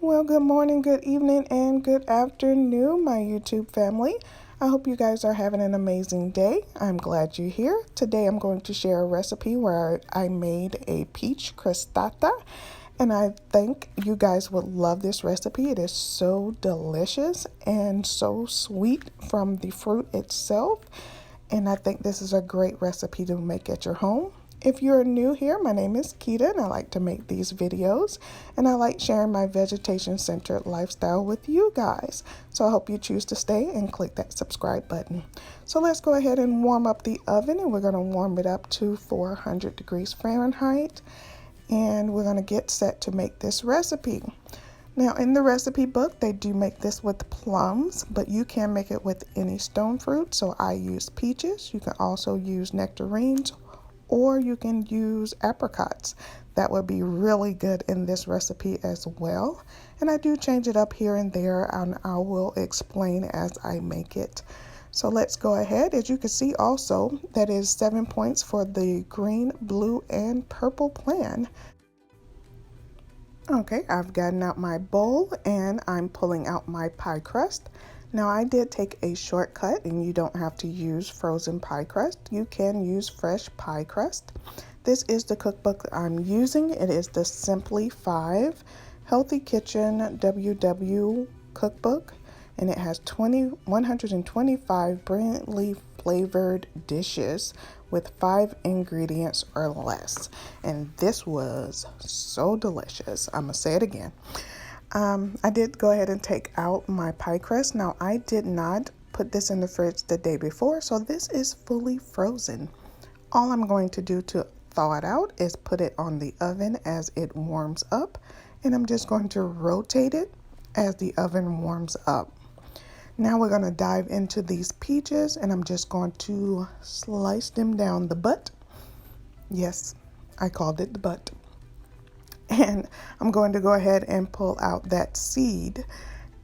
Well, good morning, good evening, and good afternoon, my YouTube family. I hope you guys are having an amazing day. I'm glad you're here. Today I'm going to share a recipe where I made a peach crostata, and I think you guys would love this recipe. It is so delicious and so sweet from the fruit itself, and I think this is a great recipe to make at your home. If you're new here, my name is Keita and I like to make these videos and I like sharing my vegetation centered lifestyle with you guys. So I hope you choose to stay and click that subscribe button. So let's go ahead and warm up the oven, and we're going to warm it up to 400 degrees Fahrenheit, and we're going to get set to make this recipe. Now in the recipe book they do make this with plums, but you can make it with any stone fruit. So I use peaches. You can also use nectarines, or you can use apricots. That would be really good in this recipe as well. And I do change it up here and there, and I will explain as I make it. So let's go ahead. As you can see also, that is 7 points for the green, blue, and purple plan. Okay, I've gotten out my bowl and I'm pulling out my pie crust. Now I did take a shortcut, and you don't have to use frozen pie crust. You can use fresh pie crust. This is the cookbook I'm using. It is the Simply 5 Healthy Kitchen WW cookbook, and it has 125 brilliantly flavored dishes with 5 ingredients or less. And this was so delicious. I'm gonna say it again. I did go ahead and take out my pie crust. Now I did not put this in the fridge the day before, so this is fully frozen. All I'm going to do to thaw it out is put it on the oven as it warms up, and I'm just going to rotate it as the oven warms up. Now we're going to dive into these peaches, and I'm just going to slice them down the butt. Yes, I called it the butt. And I'm going to go ahead and pull out that seed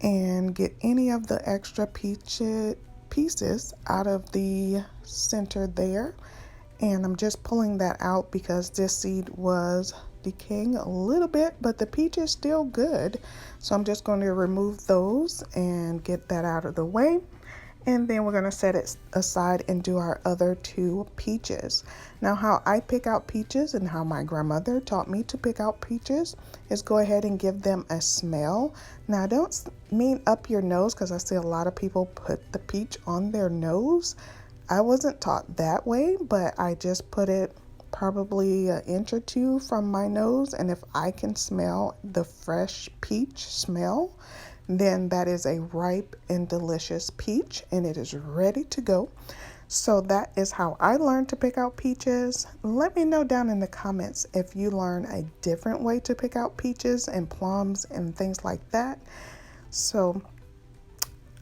and get any of the extra pieces out of the center there. And I'm just pulling that out because this seed was decaying a little bit, but the peach is still good. So I'm just going to remove those and get that out of the way. And then we're going to set it aside and do our other 2 peaches. Now how I pick out peaches and how my grandmother taught me to pick out peaches is go ahead and give them a smell. Now I don't mean up your nose, because I see a lot of people put the peach on their nose. I wasn't taught that way, but I just put it probably an inch or 2 from my nose, and if I can smell the fresh peach smell, then that is a ripe and delicious peach, and it is ready to go. So that is how I learned to pick out peaches. Let me know down in the comments if you learn a different way to pick out peaches and plums and things like that. So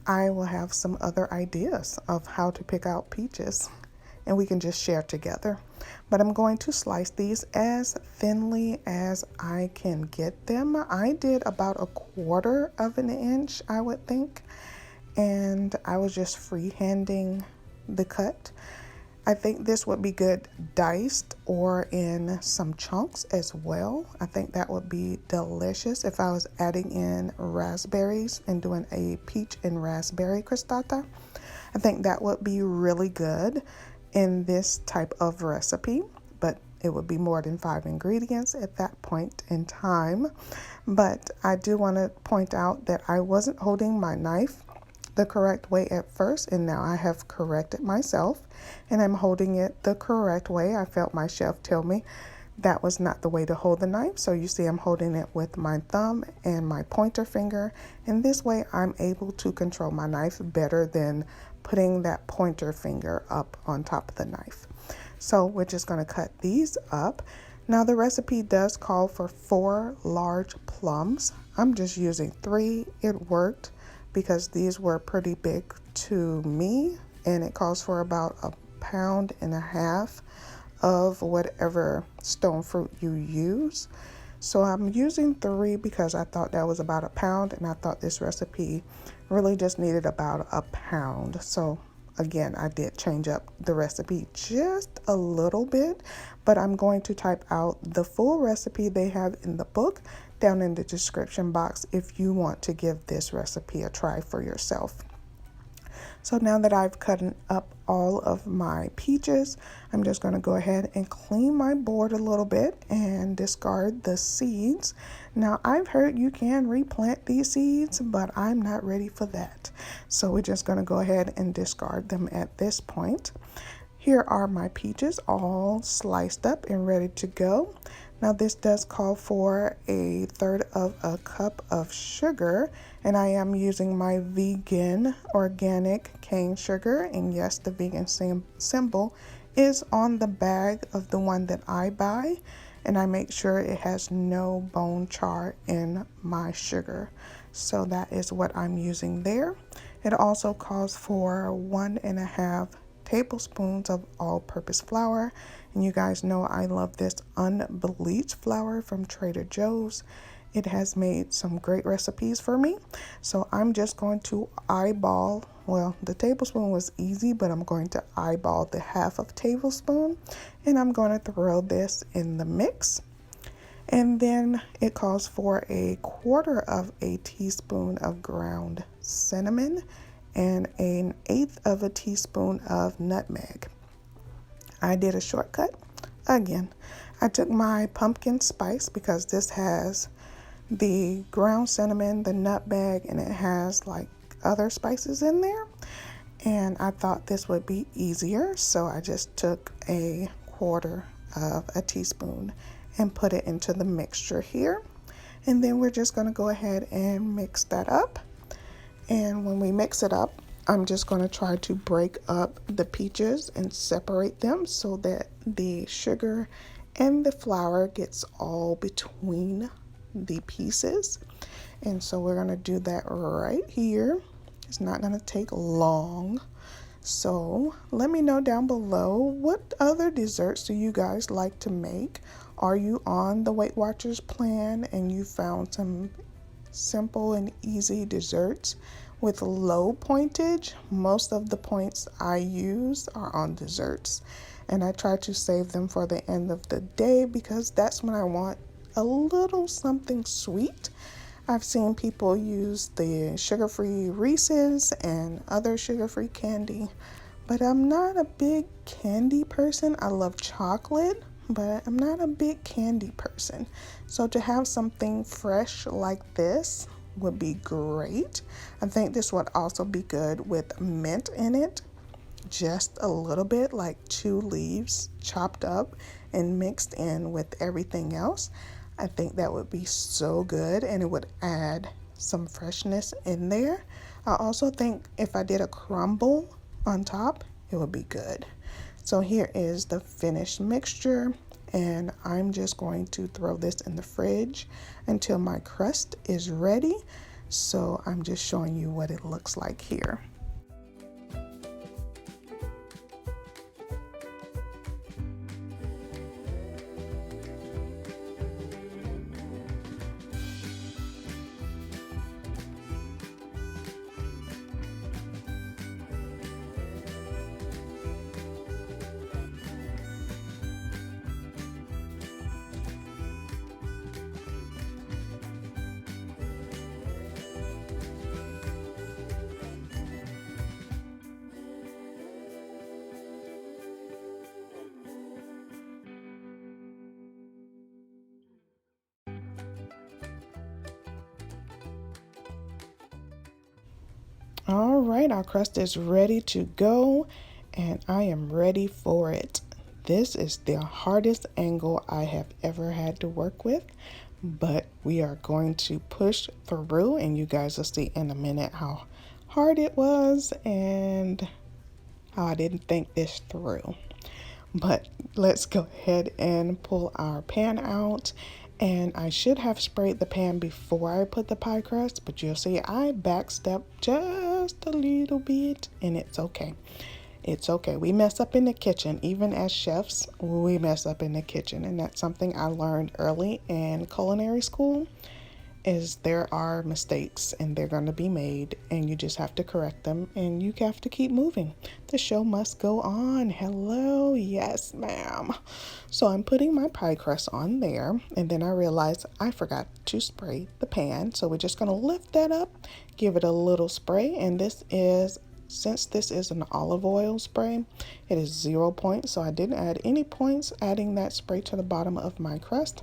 I will have some other ideas of how to pick out peaches, and we can just share together. But I'm going to slice these as thinly as I can get them. I did about 1/4 of an inch, I would think, and I was just freehanding the cut. I think this would be good diced or in some chunks as well. I think that would be delicious if I was adding in raspberries and doing a peach and raspberry crostata. I think that would be really good in this type of recipe, but it would be more than 5 ingredients at that point in time. But I do want to point out that I wasn't holding my knife the correct way at first, and now I have corrected myself and I'm holding it the correct way. I felt my chef tell me that was not the way to hold the knife. So you see I'm holding it with my thumb and my pointer finger, and this way I'm able to control my knife better than putting that pointer finger up on top of the knife. So we're just going to cut these up. Now the recipe does call for 4 large plums. I'm just using 3. It worked because these were pretty big to me, and it calls for about 1.5 pounds of whatever stone fruit you use. So I'm using 3 because I thought that was about 1 pound, and I thought this recipe really just needed about 1 pound. So again, I did change up the recipe just a little bit, but I'm going to type out the full recipe they have in the book down in the description box if you want to give this recipe a try for yourself. So now that I've cut up all of my peaches, I'm just going to go ahead and clean my board a little bit and discard the seeds. Now, I've heard you can replant these seeds, but I'm not ready for that. So we're just going to go ahead and discard them at this point. Here are my peaches all sliced up and ready to go. Now this does call for 1/3 of a cup of sugar, and I am using my vegan organic cane sugar, and yes, the vegan symbol is on the bag of the one that I buy, and I make sure it has no bone char in my sugar. So that is what I'm using there. It also calls for 1.5 tablespoons of all-purpose flour, and you guys know I love this unbleached flour from Trader Joe's. It has made some great recipes for me, so I'm just going to eyeball, well, the tablespoon was easy, but I'm going to eyeball the 1/2 tablespoon, and I'm going to throw this in the mix. And then it calls for 1/4 teaspoon of ground cinnamon and 1/8 teaspoon of nutmeg. I did a shortcut again. I took my pumpkin spice because this has the ground cinnamon, the nutmeg, and it has like other spices in there. And I thought this would be easier, so I just took 1/4 teaspoon and put it into the mixture here. And then we're just going to go ahead and mix that up. And when we mix it up, I'm just going to try to break up the peaches and separate them so that the sugar and the flour gets all between the pieces. And so we're going to do that right here. It's not going to take long. So let me know down below, what other desserts do you guys like to make? Are you on the Weight Watchers plan and you found some simple and easy desserts with low pointage? Most of the points I use are on desserts, and I try to save them for the end of the day because that's when I want a little something sweet. I've seen people use the sugar-free Reese's and other sugar-free candy, but I'm not a big candy person. I love chocolate, but I'm not a big candy person. So to have something fresh like this would be great. I think this would also be good with mint in it, just a little bit, like 2 leaves chopped up and mixed in with everything else. I think that would be so good, and it would add some freshness in there. I also think if I did a crumble on top, it would be good. So here is the finished mixture, and I'm just going to throw this in the fridge until my crust is ready. So I'm just showing you what it looks like here. All right, our crust is ready to go, and I am ready for it. This is the hardest angle I have ever had to work with, but we are going to push through, and you guys will see in a minute how hard it was and how I didn't think this through. But let's go ahead and pull our pan out. And I should have sprayed the pan before I put the pie crust, but you'll see I backstepped just a little bit, and it's okay. It's okay. We mess up in the kitchen. Even as chefs, we mess up in the kitchen, and that's something I learned early in culinary school. is there are mistakes and they're going to be made, and you just have to correct them and you have to keep moving. The show must go on. Hello, yes, ma'am. So I'm putting my pie crust on there, and then I realized I forgot to spray the pan. So we're just going to lift that up, give it a little spray, and since this is an olive oil spray, it is 0 points, so I didn't add any points adding that spray to the bottom of my crust.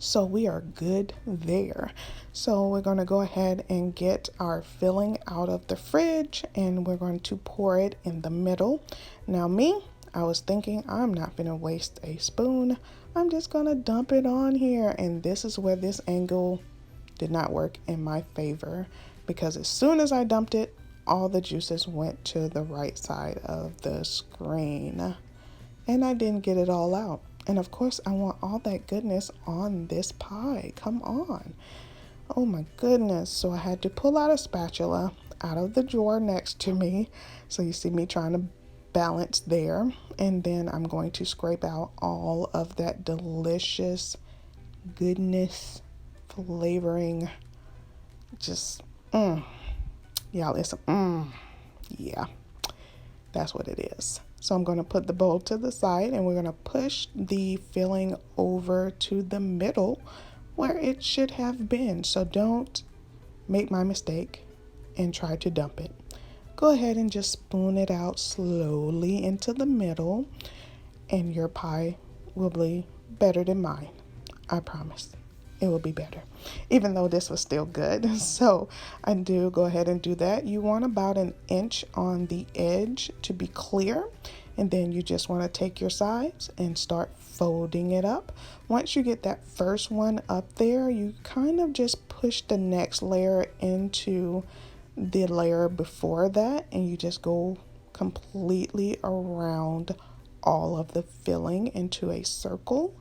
So we are good there. So we're going to go ahead and get our filling out of the fridge, and we're going to pour it in the middle. Now I was thinking I'm not going to waste a spoon. I'm just going to dump it on here, and this is where this angle did not work in my favor, because as soon as I dumped it, all the juices went to the right side of the screen, and I didn't get it all out. And of course, I want all that goodness on this pie. Come on. Oh my goodness. So I had to pull out a spatula out of the drawer next to me. So you see me trying to balance there. And then I'm going to scrape out all of that delicious goodness, flavoring. Just, y'all, it's, yeah, that's what it is. So I'm going to put the bowl to the side, and we're going to push the filling over to the middle where it should have been. So don't make my mistake and try to dump it. Go ahead and just spoon it out slowly into the middle, and your pie will be better than mine. I promise. It will be better, even though this was still good. So I do go ahead and do that. You want about 1 inch on the edge to be clear, and then you just want to take your sides and start folding it up. Once you get that first one up there, you kind of just push the next layer into the layer before that, and you just go completely around all of the filling into a circle.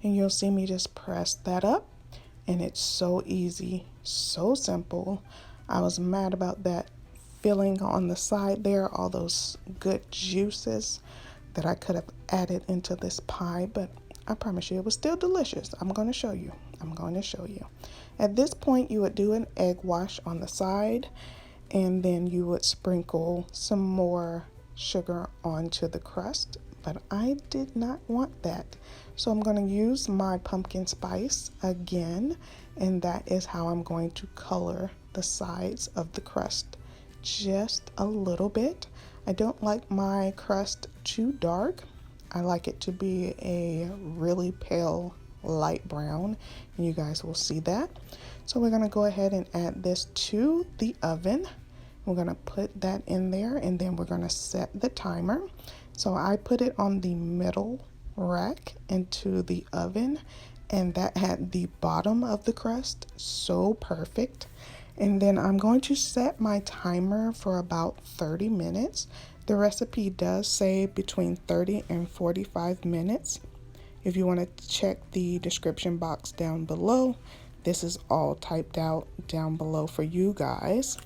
And you'll see me just press that up, and it's so easy, so simple. I was mad about that filling on the side there, all those good juices that I could have added into this pie, but I promise you it was still delicious. I'm going to show you. At this point, you would do an egg wash on the side, and then you would sprinkle some more sugar onto the crust, but I did not want that. So I'm going to use my pumpkin spice again, and that is how I'm going to color the sides of the crust just a little bit. I don't like my crust too dark. I like it to be a really pale light brown, and you guys will see that. So we're going to go ahead and add this to the oven. We're going to put that in there, and then we're going to set the timer. So I put it on the middle rack into the oven, and that had the bottom of the crust so perfect. And then I'm going to set my timer for about 30 minutes. The recipe does say between 30 and 45 minutes. If you want to check the description box down below, this is all typed out down below for you guys.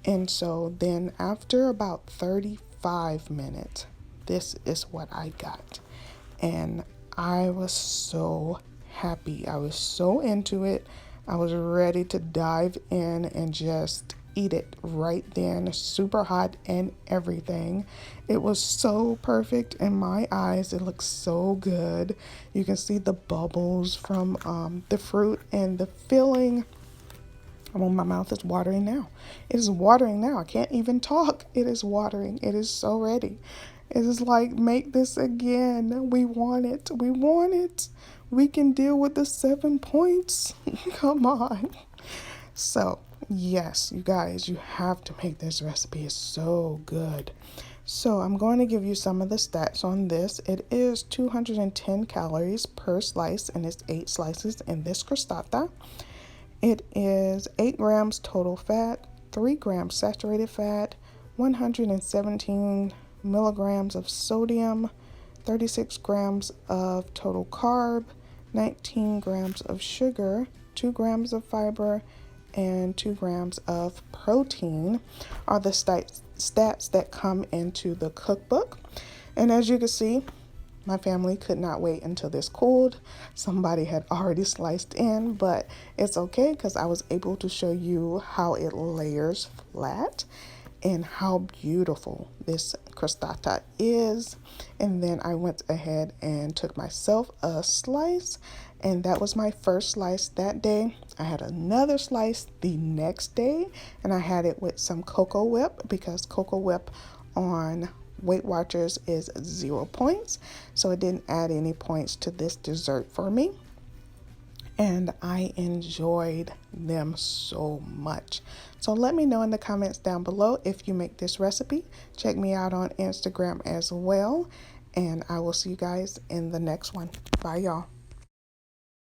And so then after about 35 minutes, this is what I got. And I was so happy. I was so into it. I was ready to dive in and just eat it right then, super hot and everything. It was so perfect in my eyes. It looks so good. You can see the bubbles from the fruit and the filling. Oh, my mouth is watering now. It is watering now. I can't even talk. It is watering. It is so ready. It is like, make this again. We want it. We want it. We can deal with the 7 points. Come on. So, yes, you guys, you have to make this recipe. It's so good. So I'm going to give you some of the stats on this. It is 210 calories per slice, and it's 8 slices in this crostata. It is 8 grams total fat, 3 grams saturated fat, 117 milligrams of sodium, 36 grams of total carb, 19 grams of sugar, 2 grams of fiber, and 2 grams of protein are the stats that come into the cookbook. And as you can see, My family could not wait until this cooled. Somebody had already sliced in, but it's okay because I was able to show you how it layers flat and how beautiful this crostata is. And then I went ahead and took myself a slice, and that was my first slice that day. I had another slice the next day, and I had it with some Cocoa Whip because Cocoa Whip on Weight Watchers is 0 points, so it didn't add any points to this dessert for me. And I enjoyed them so much. So let me know in the comments down below if you make this recipe. Check me out on Instagram as well, and I will see you guys in the next one. Bye, y'all.